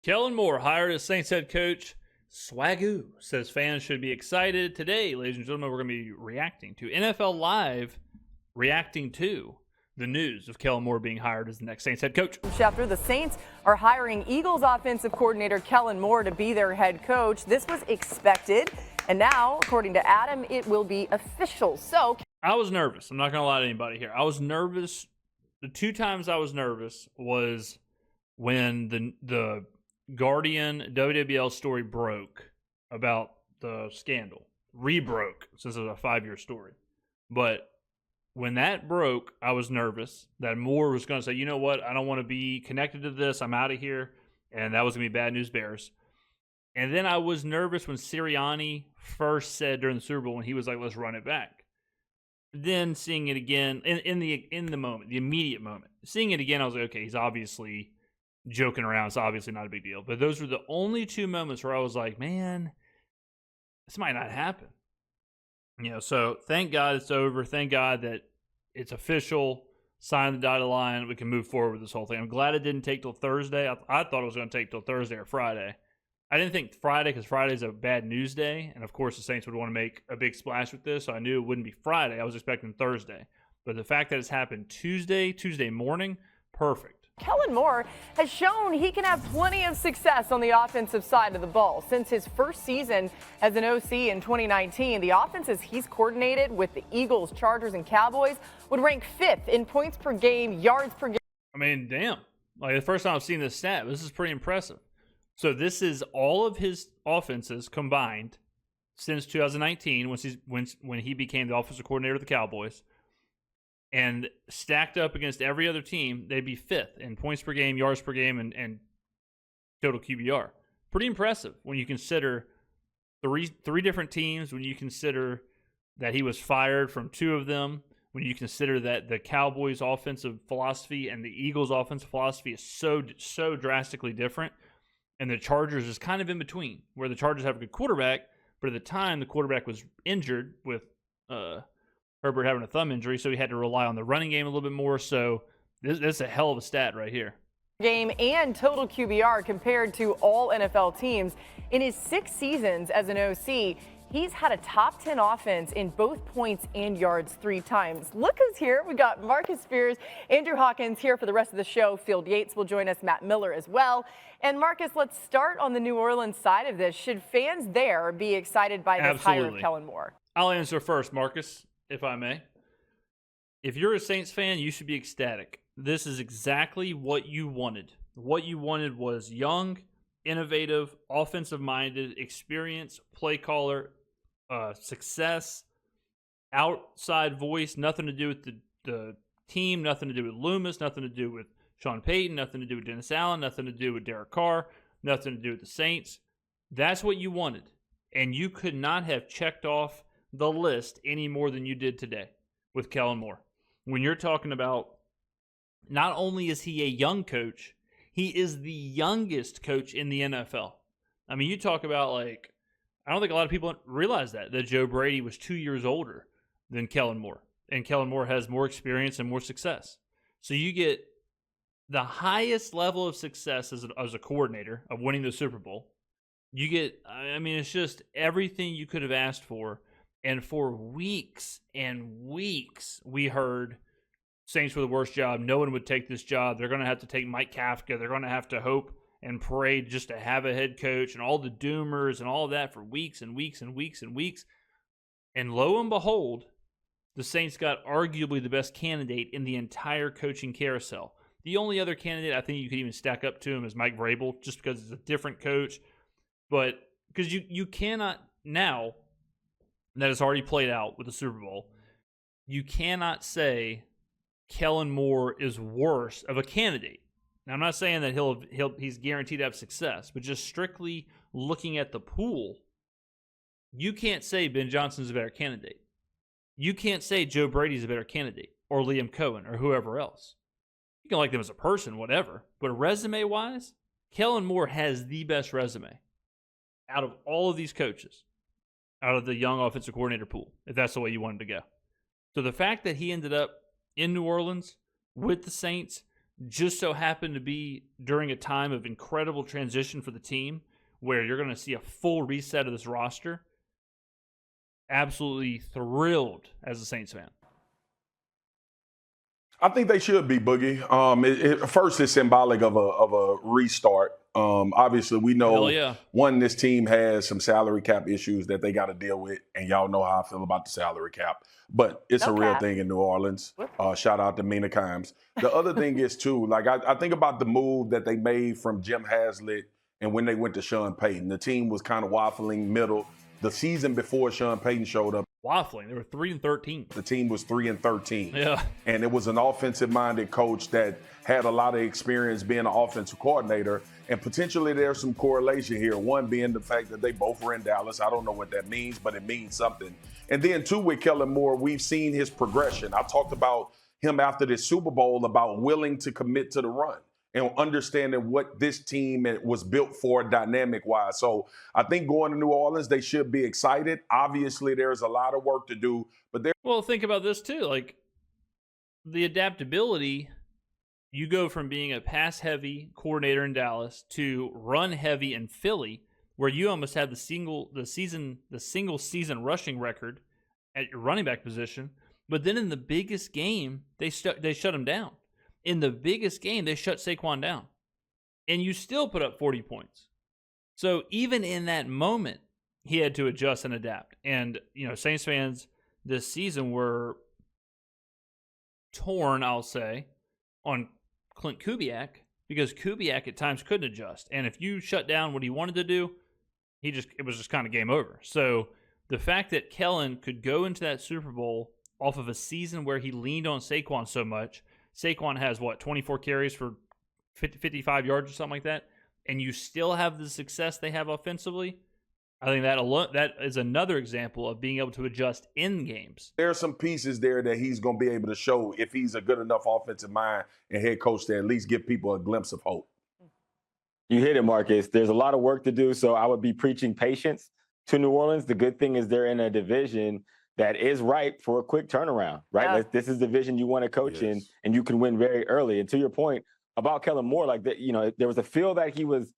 Kellen Moore hired as Saints head coach. Swagoo says fans should be excited. Today, ladies and gentlemen, we're going to be reacting to NFL Live, reacting to the news of Kellen Moore being hired as the next Saints head coach. Schefter, the Saints are hiring Eagles offensive coordinator Kellen Moore to be their head coach. This was expected, and now, according to Adam, it will be official. So I was nervous. I'm not going to lie to anybody here. I was nervous. The two times I was nervous was when the Guardian WWL story broke about the scandal. Rebroke, since it was a 5-year story. But when that broke, I was nervous that Moore was going to say, you know what, I don't want to be connected to this. I'm out of here. And that was going to be bad news bears. And then I was nervous when Sirianni first said during the Super Bowl when he was like, let's run it back. Then seeing it again in the moment, the immediate moment, seeing it again, I was like, okay, he's obviously joking around. It's obviously not a big deal. But those were the only two moments where I was like, man, this might not happen. So thank God it's over. Thank God that it's official. Sign the dotted line. We can move forward with this whole thing. I'm glad it didn't take till Thursday. I thought it was going to take till Thursday or Friday. I didn't think Friday because Friday's a bad news day. And, of course, the Saints would want to make a big splash with this. So I knew it wouldn't be Friday. I was expecting Thursday. But the fact that it's happened Tuesday morning, perfect. Kellen Moore has shown he can have plenty of success on the offensive side of the ball. Since his first season as an OC in 2019, the offenses he's coordinated with the Eagles, Chargers, and Cowboys would rank 5th in points per game, yards per game. I mean, damn. Like, the first time I've seen this stat, this is pretty impressive. So this is all of his offenses combined since 2019 when he became the offensive coordinator of the Cowboys. And stacked up against every other team, they'd be 5th in points per game, yards per game, and total QBR. Pretty impressive when you consider three different teams, when you consider that he was fired from 2 of them, when you consider that the Cowboys' offensive philosophy and the Eagles' offensive philosophy is so drastically different, and the Chargers is kind of in between, where the Chargers have a good quarterback, but at the time the quarterback was injured with Herbert having a thumb injury, so he had to rely on the running game a little bit more. So this is a hell of a stat right here. Game and total QBR compared to all NFL teams. In his 6 seasons as an OC, he's had a top 10 offense in both points and yards 3 times. Look who's here. We got Marcus Spears, Andrew Hawkins here for the rest of the show. Field Yates will join us, Matt Miller as well. And Marcus, let's start on the New Orleans side of this. Should fans there be excited by this hire of Kellen Moore? I'll answer first, Marcus, if I may. If you're a Saints fan, you should be ecstatic. This is exactly what you wanted. What you wanted was young, innovative, offensive-minded, experienced play caller, success, outside voice, nothing to do with the team, nothing to do with Loomis, nothing to do with Sean Payton, nothing to do with Dennis Allen, nothing to do with Derek Carr, nothing to do with the Saints. That's what you wanted. And you could not have checked off the list any more than you did today with Kellen Moore. When you're talking about, not only is he a young coach, he is the youngest coach in the NFL. I mean, you talk about, like, I don't think a lot of people realize that Joe Brady was 2 years older than Kellen Moore, and Kellen Moore has more experience and more success. So you get the highest level of success as a coordinator of winning the Super Bowl. You get, I mean, it's just everything you could have asked for. And for weeks and weeks, we heard Saints were the worst job. No one would take this job. They're going to have to take Mike Kafka. They're going to have to hope and pray just to have a head coach, and all the doomers and all of that for weeks and weeks and weeks and weeks. And lo and behold, the Saints got arguably the best candidate in the entire coaching carousel. The only other candidate I think you could even stack up to him is Mike Vrabel, just because it's a different coach. But because you cannot now, that has already played out with the Super Bowl, you cannot say Kellen Moore is worse of a candidate. Now, I'm not saying that he's guaranteed to have success, but just strictly looking at the pool, you can't say Ben Johnson's a better candidate. You can't say Joe Brady's a better candidate, or Liam Cohen, or whoever else. You can like them as a person, whatever, but resume-wise, Kellen Moore has the best resume out of all of these coaches, out of the young offensive coordinator pool, if that's the way you wanted to go. So the fact that he ended up in New Orleans with the Saints, just so happened to be during a time of incredible transition for the team where you're going to see a full reset of this roster. Absolutely thrilled as a Saints fan. I think they should be, Boogie. First, it's symbolic of a restart. Obviously, we know this team has some salary cap issues that they got to deal with, and y'all know how I feel about the salary cap. But it's a real thing in New Orleans. Shout out to Mina Kimes. The other thing is too, like I think about the move that they made from Jim Haslett and when they went to Sean Payton. The team was kind of waffling middle. The season before Sean Payton showed up, waffling. They were 3-13. The team was 3-13. Yeah. And it was an offensive-minded coach that had a lot of experience being an offensive coordinator. And potentially there's some correlation here. One being the fact that they both were in Dallas. I don't know what that means, but it means something. And then two, with Kellen Moore, we've seen his progression. I talked about him after the Super Bowl about willing to commit to the run and understanding what this team was built for dynamic-wise. So I think going to New Orleans, they should be excited. Obviously, there's a lot of work to do. But well, think about this, too. Like, the adaptability, you go from being a pass-heavy coordinator in Dallas to run-heavy in Philly, where you almost had the single season rushing record at your running back position. But then in the biggest game, they shut him down. In the biggest game, they shut Saquon down. And you still put up 40 points. So even in that moment, he had to adjust and adapt. And, Saints fans this season were torn, I'll say, on Clint Kubiak because Kubiak at times couldn't adjust. And if you shut down what he wanted to do, it was just kind of game over. So the fact that Kellen could go into that Super Bowl off of a season where he leaned on Saquon so much. Saquon has, 24 carries for 55 yards or something like that, and you still have the success they have offensively. I think that is another example of being able to adjust in games. There are some pieces there that he's going to be able to show if he's a good enough offensive mind and head coach to at least give people a glimpse of hope. You hit it, Marcus. There's a lot of work to do, so I would be preaching patience to New Orleans. The good thing is they're in a division that is ripe for a quick turnaround, right? Yeah. This is the division you want to coach in, and you can win very early. And to your point about Kellen Moore, like that, there was a feel that he was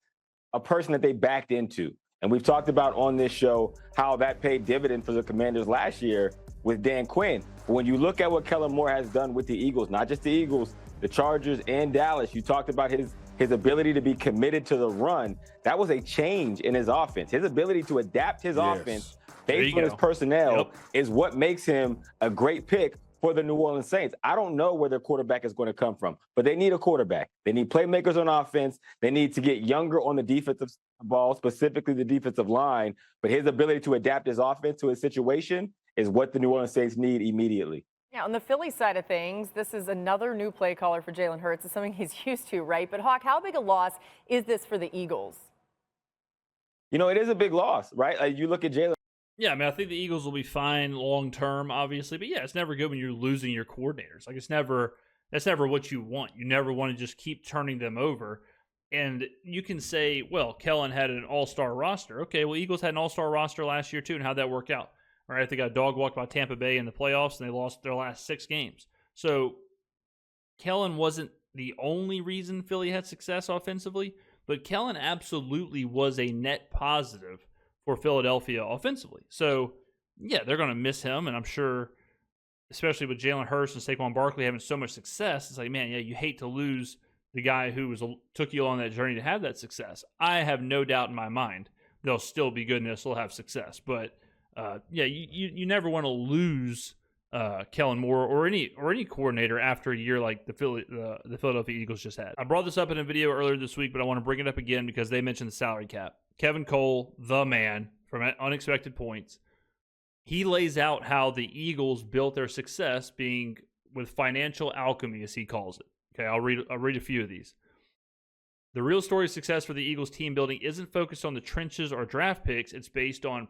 a person that they backed into. And we've talked about on this show how that paid dividend for the Commanders last year with Dan Quinn. But when you look at what Kellen Moore has done with the Eagles, not just the Eagles, the Chargers and Dallas, you talked about his ability to be committed to the run. That was a change in his offense. His ability to adapt his offense based on his personnel is what makes him a great pick for the New Orleans Saints. I don't know where their quarterback is going to come from, but they need a quarterback. They need playmakers on offense. They need to get younger on the defensive ball, specifically the defensive line. But his ability to adapt his offense to his situation is what the New Orleans Saints need immediately. Yeah, on the Philly side of things, this is another new play caller for Jalen Hurts. It's something he's used to, right? But, Hawk, how big a loss is this for the Eagles? It is a big loss, right? You look at Jalen. Yeah, I think the Eagles will be fine long term, obviously. But, yeah, it's never good when you're losing your coordinators. Like, that's never what you want. You never want to just keep turning them over. And you can say, well, Kellen had an all-star roster. Okay, well, Eagles had an all-star roster last year, too, and how'd that work out? All right, they got dog walked by Tampa Bay in the playoffs, and they lost their last 6 games. So Kellen wasn't the only reason Philly had success offensively, but Kellen absolutely was a net positive for Philadelphia offensively. So, yeah, they're going to miss him, and I'm sure, especially with Jalen Hurts and Saquon Barkley having so much success, it's like, man, yeah, you hate to lose the guy who took you on that journey to have that success. I have no doubt in my mind they'll still be good and they'll still have success, but you never want to lose Kellen Moore or any coordinator after a year like the Philadelphia Eagles just had. I brought this up in a video earlier this week, but I want to bring it up again because they mentioned the salary cap. Kevin Cole, the man from Unexpected Points, he lays out how the Eagles built their success being with financial alchemy, as he calls it. Okay, I'll read a few of these. The real story of success for the Eagles team building isn't focused on the trenches or draft picks. It's based on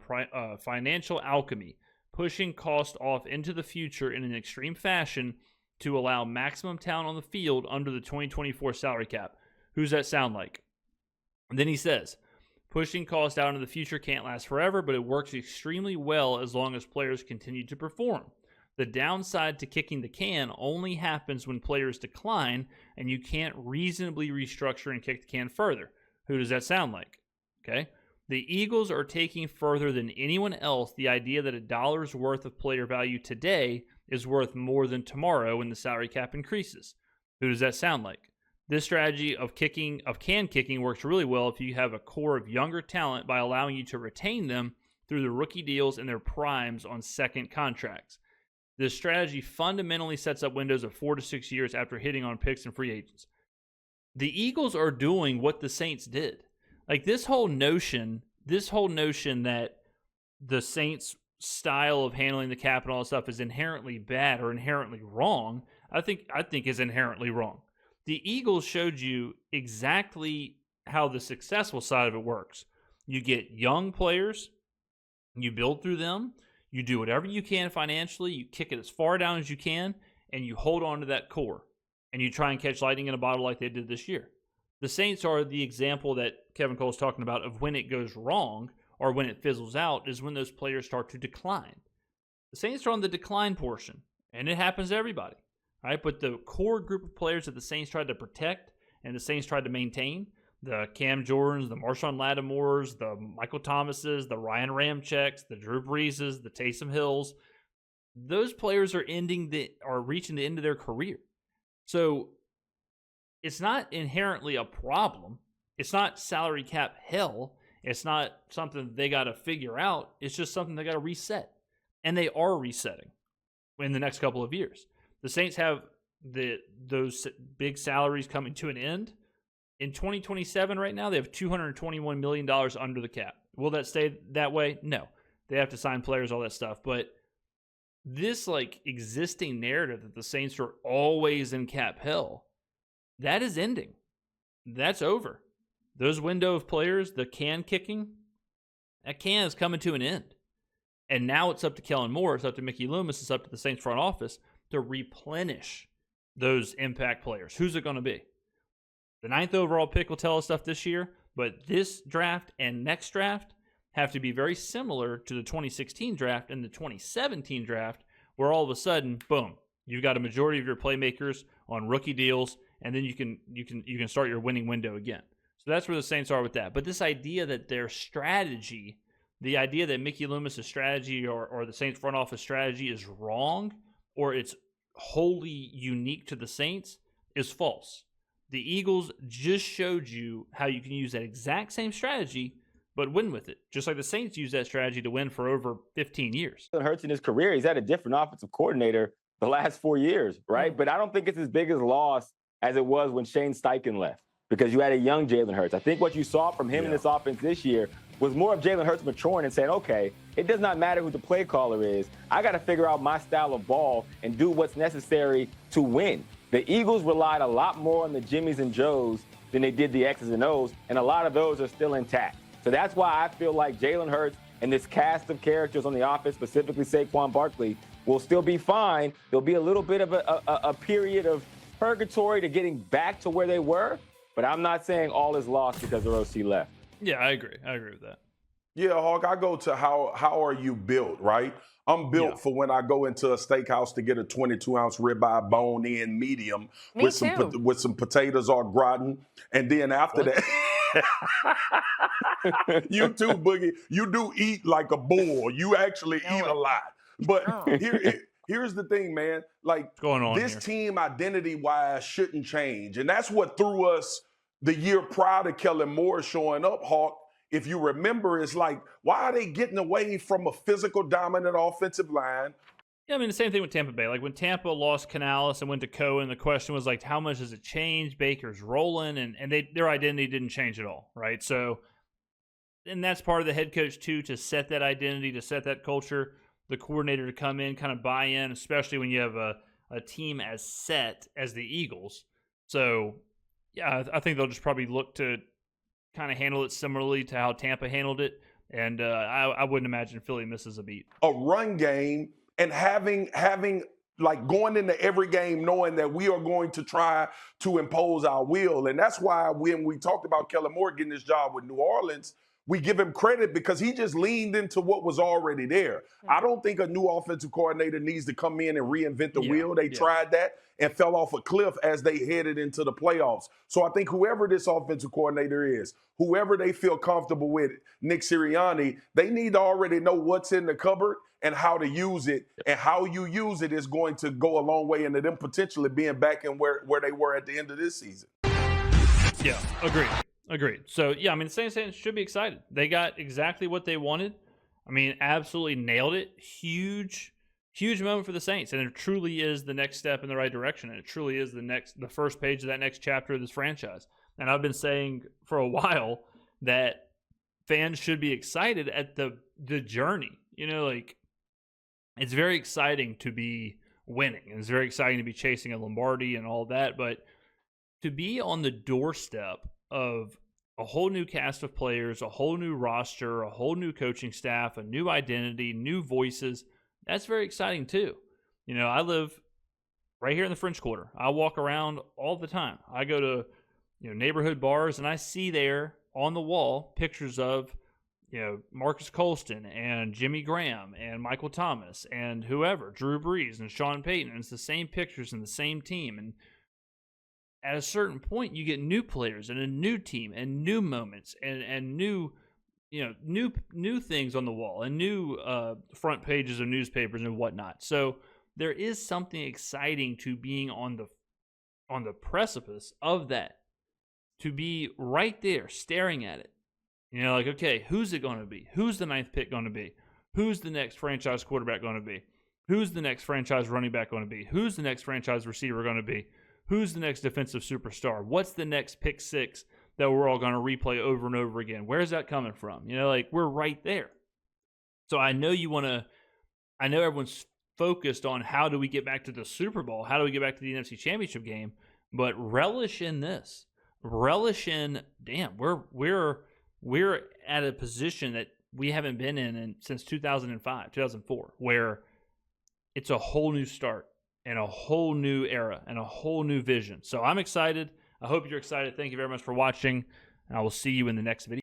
financial alchemy, pushing cost off into the future in an extreme fashion to allow maximum talent on the field under the 2024 salary cap. Who's that sound like? And then he says, pushing cost out into the future can't last forever, but it works extremely well as long as players continue to perform. The downside to kicking the can only happens when players decline and you can't reasonably restructure and kick the can further. Who does that sound like? Okay. The Eagles are taking further than anyone else the idea that $1's worth of player value today is worth more than tomorrow when the salary cap increases. Who does that sound like? This strategy of can kicking works really well if you have a core of younger talent by allowing you to retain them through the rookie deals and their primes on second contracts. This strategy fundamentally sets up windows of 4 to 6 years after hitting on picks and free agents. The Eagles are doing what the Saints did. Like this whole notion that the Saints' style of handling the cap and all that stuff is inherently bad or inherently wrong, I think is inherently wrong. The Eagles showed you exactly how the successful side of it works. You get young players, you build through them, you do whatever you can financially, you kick it as far down as you can, and you hold on to that core. And you try and catch lightning in a bottle like they did this year. The Saints are the example that Kevin Cole's talking about of when it goes wrong or when it fizzles out is when those players start to decline. The Saints are on the decline portion, and it happens to everybody. Right? But the core group of players that the Saints tried to protect and the Saints tried to maintain, the Cam Jordans, the Marshawn Lattimores, the Michael Thomases, the Ryan Ramczyks, the Drew Breeses, the Taysom Hills, those players are reaching the end of their career. So it's not inherently a problem. It's not salary cap hell. It's not something they got to figure out. It's just something they got to reset. And they are resetting in the next couple of years. The Saints have those big salaries coming to an end. In 2027 right now, they have $221 million under the cap. Will that stay that way? No. They have to sign players, all that stuff. But this existing narrative that the Saints are always in cap hell, that is ending. That's over. Those window of players, the can kicking, that can is coming to an end. And now it's up to Kellen Moore, it's up to Mickey Loomis, it's up to the Saints front office to replenish those impact players. Who's it going to be? The 9th overall pick will tell us stuff this year, but this draft and next draft have to be very similar to the 2016 draft and the 2017 draft, where all of a sudden, boom, you've got a majority of your playmakers on rookie deals, and then you can start your winning window again. So that's where the Saints are with that. But this idea that their strategy, the idea that Mickey Loomis' strategy or the Saints front office strategy is wrong or it's wholly unique to the Saints is false. The Eagles just showed you how you can use that exact same strategy but win with it, just like the Saints used that strategy to win for over 15 years. Hurts in his career, he's had a different offensive coordinator the last 4 years, right? Mm-hmm. But I don't think it's as big a loss as it was when Shane Steichen left, because you had a young Jalen Hurts. I think what you saw from him in this offense this year was more of Jalen Hurts maturing and saying, okay, it does not matter who the play caller is. I got to figure out my style of ball and do what's necessary to win. The Eagles relied a lot more on the Jimmies and Joes than they did the X's and O's, and a lot of those are still intact. So that's why I feel like Jalen Hurts and this cast of characters on the offense, specifically Saquon Barkley, will still be fine. There'll be a little bit of a period of purgatory to getting back to where they were, but I'm not saying all is lost because their OC left. Yeah, I agree. I agree with that. Yeah, Hawk, I go to how are you built, right? I'm built for when I go into a steakhouse to get a 22-ounce ribeye bone-in medium with some potatoes au gratin, and then after that, you too, Boogie. You do eat like a bull. You actually eat a lot. But here's the thing, man. Like, what's going on this here? team identity-wise shouldn't change, and that's what threw us the year prior to Kellen Moore showing up, Hawk. If you remember, it's like, why are they getting away from a physical, dominant offensive line? Yeah, I mean, the same thing with Tampa Bay. Like when Tampa lost Canales and went to Cohen, the question was like, how much does it change? Baker's rolling, and their identity didn't change at all, right? So, and that's part of the head coach too, to set that identity, to set that culture, the coordinator to come in, kind of buy in, especially when you have a team as set as the Eagles. So, yeah, I think they'll just probably look to kind of handle it similarly to how Tampa handled it, and I wouldn't imagine Philly misses a beat. A run game and having like going into every game knowing that we are going to try to impose our will, and that's why when we talked about Kellen Moore getting his job with New Orleans, we give him credit because he just leaned into what was already there. I don't think a new offensive coordinator needs to come in and reinvent the wheel. They tried that and fell off a cliff as they headed into the playoffs. So I think whoever this offensive coordinator is, whoever they feel comfortable with, Nick Sirianni, they need to already know what's in the cupboard and how to use it. And how you use it is going to go a long way into them potentially being back in where they were at the end of this season. Yeah, agreed. So, yeah, I mean, the Saints fans should be excited. They got exactly what they wanted. I mean, absolutely nailed it. Huge moment for the Saints. And it truly is the next step in the right direction. And it truly is the first page of that next chapter of this franchise. And I've been saying for a while that fans should be excited at the journey. You know, like, it's very exciting to be winning. And it's very exciting to be chasing a Lombardi and all that. But to be on the doorstep of a whole new cast of players, a whole new roster, a whole new coaching staff, a new identity, new voices, that's very exciting too. You know, I live right here in the French Quarter. I walk around all the time. I go to, neighborhood bars, and I see there on the wall pictures of, Marcus Colston and Jimmy Graham and Michael Thomas and whoever, Drew Brees and Sean Payton. And it's the same pictures and the same team. And at a certain point, you get new players and a new team and new moments and new, new things on the wall and new front pages of newspapers and whatnot. So there is something exciting to being on the precipice of that, to be right there staring at it. Like, okay, who's it going to be? Who's the 9th pick going to be? Who's the next franchise quarterback going to be? Who's the next franchise running back going to be? Who's the next franchise receiver going to be? Who's the next defensive superstar? What's the next pick six that we're all going to replay over and over again? Where's that coming from? Like, we're right there. So I know I know everyone's focused on how do we get back to the Super Bowl? How do we get back to the NFC Championship game? But relish in this. Relish in, damn, we're at a position that we haven't been in since 2005, 2004, where it's a whole new start and a whole new era and a whole new vision. So I'm excited. I hope you're excited. Thank you very much for watching, and I will see you in the next video.